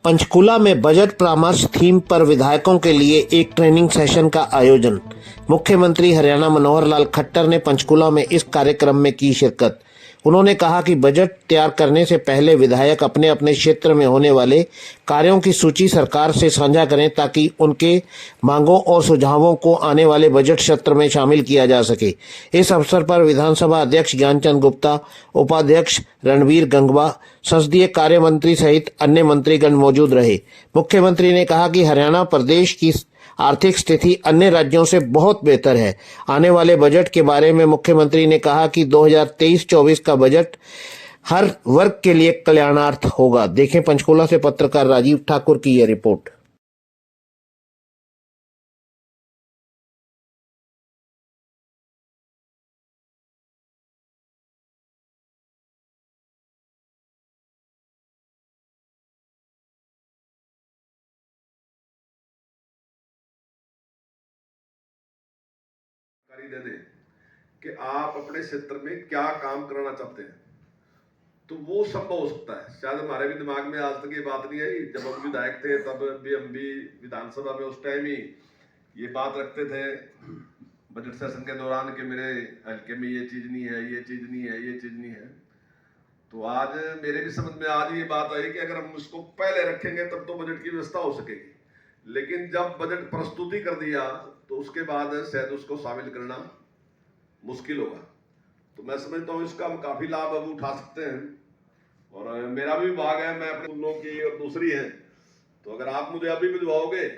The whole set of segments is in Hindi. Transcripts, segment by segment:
पंचकूला में बजट परामर्श थीम पर विधायकों के लिए एक ट्रेनिंग सेशन का आयोजन। मुख्यमंत्री हरियाणा मनोहर लाल खट्टर ने पंचकूला में इस कार्यक्रम में की शिरकत। उन्होंने कहा कि बजट तैयार करने से पहले विधायक अपने अपने क्षेत्र में होने वाले कार्यों की सूची सरकार से साझा करें ताकि उनके मांगों और सुझावों को आने वाले बजट सत्र में शामिल किया जा सके। इस अवसर पर विधानसभा अध्यक्ष ज्ञानचंद गुप्ता, उपाध्यक्ष रणवीर गंगवा, संसदीय कार्य मंत्री सहित अन्य मंत्रीगण मौजूद रहे। मुख्यमंत्री ने कहा कि हरियाणा प्रदेश की आर्थिक स्थिति अन्य राज्यों से बहुत बेहतर है। आने वाले बजट के बारे में मुख्यमंत्री ने कहा कि 2023-24 का बजट हर वर्ग के लिए कल्याणार्थ होगा। देखें पंचकूला से पत्रकार राजीव ठाकुर की यह रिपोर्ट। जानकारी दे दें कि आप अपने क्षेत्र में क्या काम कराना चाहते हैं, तो वो संभव हो सकता है। शायद हमारे भी दिमाग में आज तक ये बात नहीं आई। जब हम विधायक थे तब भी हम भी विधानसभा में उस टाइम ही ये बात रखते थे बजट सेशन के दौरान कि मेरे हल्के में ये चीज नहीं है, ये चीज नहीं है, ये चीज नहीं है। तो आज मेरे भी समझ में आज ये बात आई कि अगर हम उसको पहले रखेंगे तब तो बजट की व्यवस्था हो सकेगी। लेकिन जब बजट प्रस्तुति कर दिया तो उसके बाद शायद उसको शामिल करना मुश्किल होगा। तो मैं समझता हूँ इसका हम काफी लाभ अब उठा सकते हैं। और मेरा भी विभाग है, मैं अपने लोगों की और दूसरी है, तो अगर आप मुझे अभी भिजवाओगे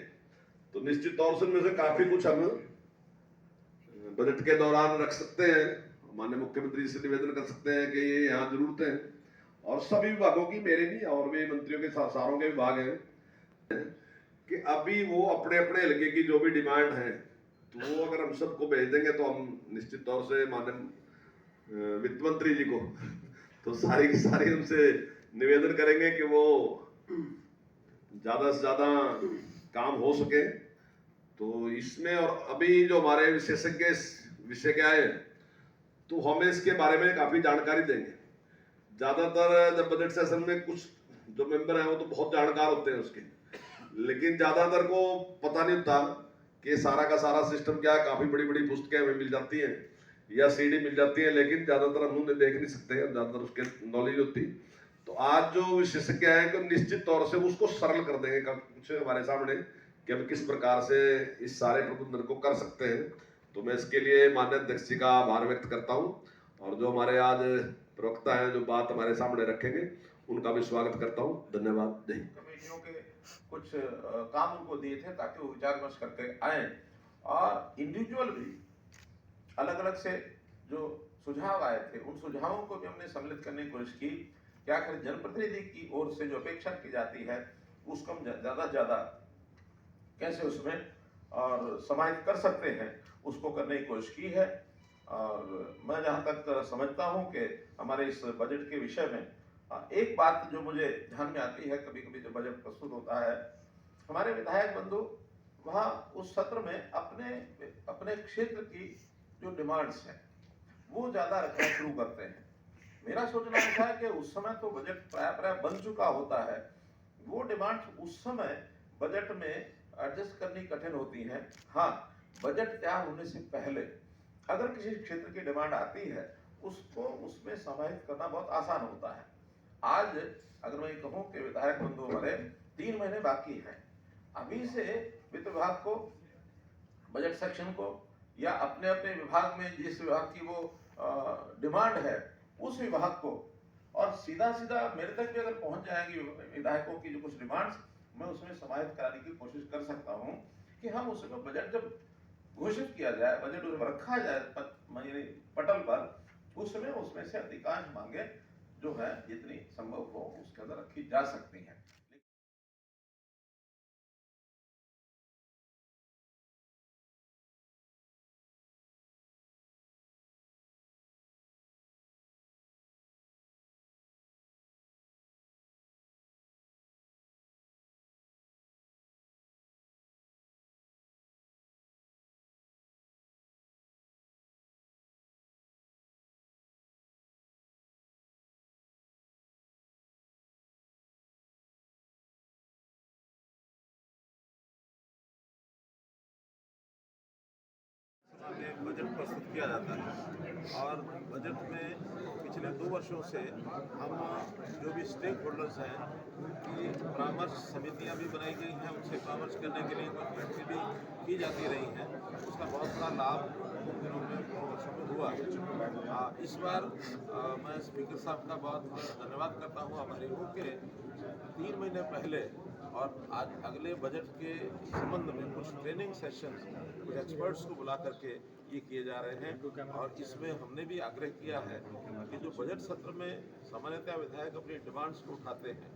तो निश्चित तौर से इनमें से काफी कुछ हम बजट के दौरान रख सकते हैं। माननीय मुख्यमंत्री से निवेदन कर सकते हैं कि ये यहाँ जरूरत है। और सभी विभागों की, मेरे नहीं और भी मंत्रियों के सारों के विभाग हैं कि अभी वो अपने अपने इलाके की जो भी डिमांड है तो वो अगर हम सबको भेज देंगे तो हम निश्चित तौर से माननीय वित्त मंत्री जी को तो सारी की सारी उनसे निवेदन करेंगे कि वो ज्यादा से ज्यादा काम हो सके। तो इसमें और अभी जो हमारे विशेषज्ञ विषय के आए तो हमें इसके बारे में काफी जानकारी देंगे। ज्यादातर जब बजट सेशन में कुछ जो मेंबर हैं वो तो बहुत जानकार होते हैं उसके, लेकिन ज्यादातर को पता नहीं होता कि सारा का सारा सिस्टम क्या है। काफी बड़ी बड़ी पुस्तकें हमें मिल जाती हैं या सीडी मिल जाती है, लेकिन ज्यादातर हम उन्हें देख नहीं सकते हैं, ज्यादातर उसके नॉलेज होती। तो आज जो विशेषज्ञ है कि निश्चित तौर से उसको सरल कर देंगे कुछ हमारे सामने कि हम किस प्रकार से इस सारे प्रबंधन को कर सकते हैं। तो मैं इसके लिए माननीय अध्यक्ष जी का आभार व्यक्त करता हूँ और जो हमारे आज प्रवक्ता हैं जो बात हमारे सामने रखेंगे उनका भी स्वागत करता हूँ। धन्यवाद। कमेटियों के कुछ काम उनको दिए थे ताकि वो विचार विमर्श करके आए और इंडिविजुअल भी अलग अलग से जो सुझाव आए थे उन सुझावों को भी हमने सम्मिलित करने की कोशिश की कि आखिर जनप्रतिनिधि की ओर से जो अपेक्षा की जाती है उसको हम ज्यादा से ज्यादा कैसे उसमें और समाहित कर सकते हैं उसको करने की कोशिश की है। और मैं जहां तक समझता हूं कि हमारे इस बजट के विषय में एक बात जो मुझे ध्यान में आती है, कभी कभी जब बजट प्रस्तुत होता है हमारे विधायक बंधु वहां उस सत्र में अपने अपने क्षेत्र की जो डिमांड्स हैं वो ज्यादा रखना शुरू करते हैं। मेरा सोचना ऐसा है कि उस समय तो बजट प्राय बन चुका होता है, वो डिमांड्स उस समय बजट में एडजस्ट करनी कठिन होती हैं। हाँ, बजट तैयार होने से पहले अगर किसी क्षेत्र की डिमांड आती है उसको उसमें समाहित करना बहुत आसान होता है। आज अगर मैं कहूं कि विधायक बंधु हमारे 3 महीने बाकी हैं, अभी से वित्त विभाग को, बजट सेक्शन को या अपने अपने विभाग में जिस विभाग की वो डिमांड है उस विभाग को, और सीधा सीधा मेरे तक भी अगर पहुंच जाएंगी विधायकों की जो कुछ डिमांड्स, मैं उसमें समाहित कराने की कोशिश कर सकता हूं कि हम उसमें बजट जब घोषित किया जाए, बजट उसमें रखा जाए पटल पर, उसमें उसमें से अधिकांश मांगे जो है जितनी संभव हो उसके अंदर रखी जा सकती हैं। बजट प्रस्तुत किया जाता है और बजट में पिछले 2 वर्षों से हम जो भी स्टेक होल्डर्स हैं उनकी परामर्श समितियां भी बनाई गई हैं, उनसे परामर्श करने के लिए कुछ बैठकें भी की जाती रही हैं। उसका बहुत बड़ा लाभ उन दिनों में 2 वर्षों में हुआ है। इस बार मैं स्पीकर साहब का बहुत धन्यवाद करता हूँ। हमारे मुँह के 3 महीने पहले और आज अगले बजट के संबंध में कुछ ट्रेनिंग सेशंस कुछ एक्सपर्ट्स को बुला करके ये किए जा रहे हैं और इसमें हमने भी आग्रह किया है कि जो बजट सत्र में सामान्यतः विधायक अपनी डिमांड्स को उठाते हैं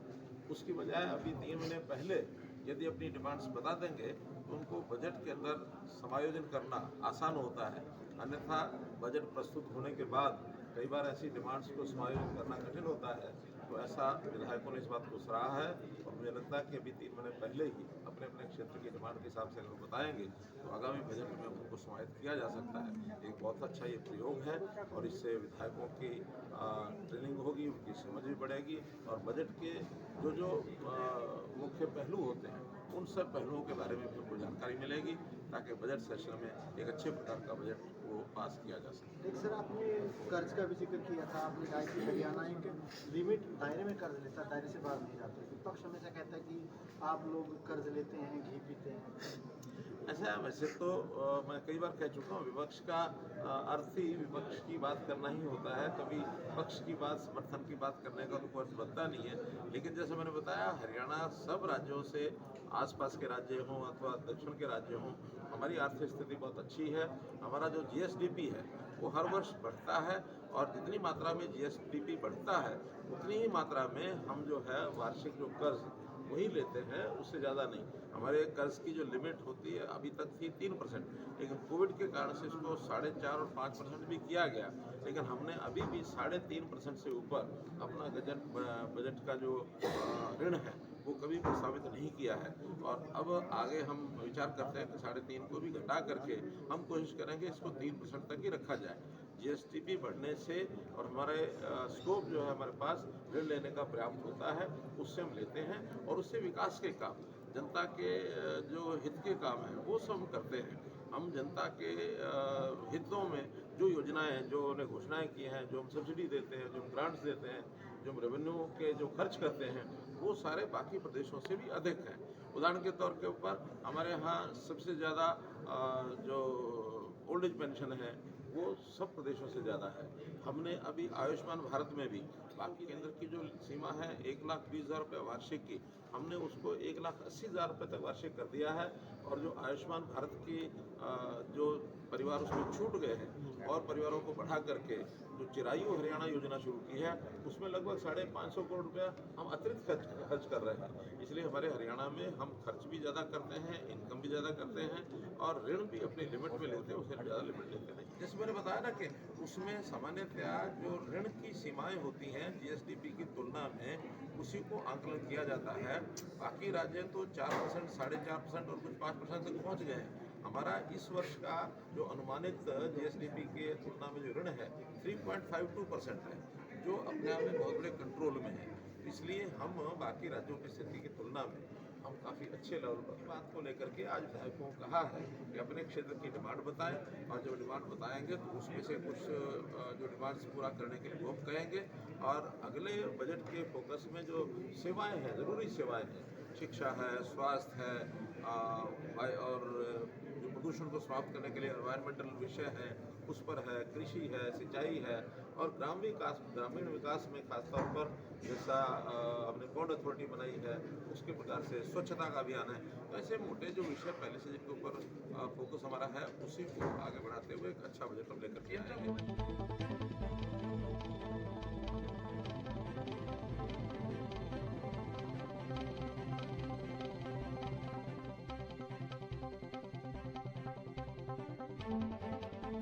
उसकी बजाय अभी 3 महीने पहले यदि अपनी डिमांड्स बता देंगे तो उनको बजट के अंदर समायोजन करना आसान होता है। अन्यथा बजट प्रस्तुत होने के बाद कई बार ऐसी डिमांड्स को समायोजन करना कठिन होता है। तो ऐसा विधायकों ने इस बात को सराहा है और मुझे लगता है कि अभी 3 महीने पहले ही अपने अपने क्षेत्र की डिमांड के हिसाब से अगर बताएंगे तो आगामी बजट में उनको समाहित किया जा सकता है। एक बहुत अच्छा ये प्रयोग है और इससे विधायकों की ट्रेनिंग होगी, उनकी समझ भी बढ़ेगी और बजट के जो मुख्य पहलू होते हैं उन सब पहलुओं के बारे में भी उनको जानकारी मिलेगी ताकि बजट सेशन में एक अच्छे प्रकार का बजट को पास किया जा सके। एक सर आपने कर्ज का भी जिक्र किया था, आपने कहा कि हरियाणा एक लिमिट दायरे में कर्ज लेता है, दायरे से बाहर नहीं जाते। विपक्ष हमेशा कहता है कि आप लोग कर्ज लेते हैं, घी पीते हैं। ऐसा वैसे तो मैं कई बार कह चुका हूँ विपक्ष का अर्थ ही विपक्ष की बात करना ही होता है। कभी पक्ष की बात समर्थन की बात करने का तो कोई अर्थ बनता नहीं है। लेकिन जैसे मैंने बताया हरियाणा सब राज्यों से आसपास के राज्य हों अथवा दक्षिण के राज्य हों हमारी आर्थिक स्थिति बहुत अच्छी है। हमारा जो GSDP है वो हर वर्ष बढ़ता है और जितनी मात्रा में GSDP बढ़ता है उतनी ही मात्रा में हम जो है वार्षिक जो कर्ज वही लेते हैं, उससे ज़्यादा नहीं। हमारे कर्ज की जो लिमिट होती है अभी तक थी 3%, लेकिन कोविड के कारण से इसको 4.5 और 5% भी किया गया। लेकिन हमने अभी भी 3.5% से ऊपर अपना बजट का जो ऋण है वो कभी प्रस्तावित नहीं किया है और अब आगे हम विचार करते हैं कि 3.5 को भी घटा करके हम कोशिश करेंगे इसको 3% तक ही रखा जाए। GSDP बढ़ने से और हमारे स्कोप जो है हमारे पास ऋण लेने का पर्याप्त होता है, उससे हम लेते हैं और उससे विकास के काम जनता के जो हित के काम हैं वो सब हम करते हैं। हम जनता के हितों में जो योजनाएं हैं, जो उन्हें घोषणाएं की हैं, जो हम सब्सिडी देते हैं, जो हम ग्रांट्स देते हैं, जो हम रेवेन्यू के जो खर्च करते हैं वो सारे बाकी प्रदेशों से भी अधिक हैं। उदाहरण के तौर के ऊपर हमारे यहाँ सबसे ज़्यादा जो ओल्ड एज पेंशन है वो सब प्रदेशों से ज़्यादा है। हमने अभी आयुष्मान भारत में भी बाकी केंद्र की जो सीमा है 1,20,000 रुपये वार्षिक की, हमने उसको 1,80,000 रुपये तक वार्षिक कर दिया है और जो आयुष्मान भारत की जो परिवार उसमें छूट गए हैं और परिवारों को बढ़ा करके जो चिरायु हरियाणा योजना शुरू की है उसमें लगभग 550 करोड़ रुपया हम अतिरिक्त खर्च कर रहे हैं। इसलिए हमारे हरियाणा में हम खर्च भी ज़्यादा करते हैं, इनकम भी ज़्यादा करते हैं और ऋण भी अपनी लिमिट में लेते हैं, उससे ज़्यादा लिमिट लेते नहीं। जैसे मैंने बताया ना कि उसमें सामान्यतया जो ऋण की सीमाएं होती हैं GSDP की तुलना में उसी को आंकलन किया जाता है। बाकी राज्य तो 4%, 4.5% और कुछ 5% तक पहुँच गए हैं। हमारा इस वर्ष का जो अनुमानित GSDP के तुलना में जो ऋण है 3.52% है, जो अपने आप में बहुत बड़े कंट्रोल में है। इसलिए हम बाकी राज्यों की स्थिति की तुलना में हम काफ़ी अच्छे लेवल पर बात को लेकर के आज विधायकों को कहा है कि अपने क्षेत्र की डिमांड बताएं और जब डिमांड बताएंगे तो उसमें से कुछ जो डिमांड्स पूरा करने के लिए वो कहेंगे और अगले बजट के फोकस में जो सेवाएं हैं, ज़रूरी सेवाएं हैं, शिक्षा है, स्वास्थ्य है और जो प्रदूषण को समाप्त करने के लिए एनवायरमेंटल विषय है उस पर है, कृषि है, सिंचाई है और ग्रामीण विकास में खासतौर पर जैसा हमने बॉन्ड अथॉरिटी बनाई है उसके प्रकार से स्वच्छता का अभियान है। तो ऐसे मोटे जो विषय पहले से जिनके ऊपर फोकस हमारा है उसी को आगे बढ़ाते हुए एक अच्छा बजट हम लेकर के आएंगे।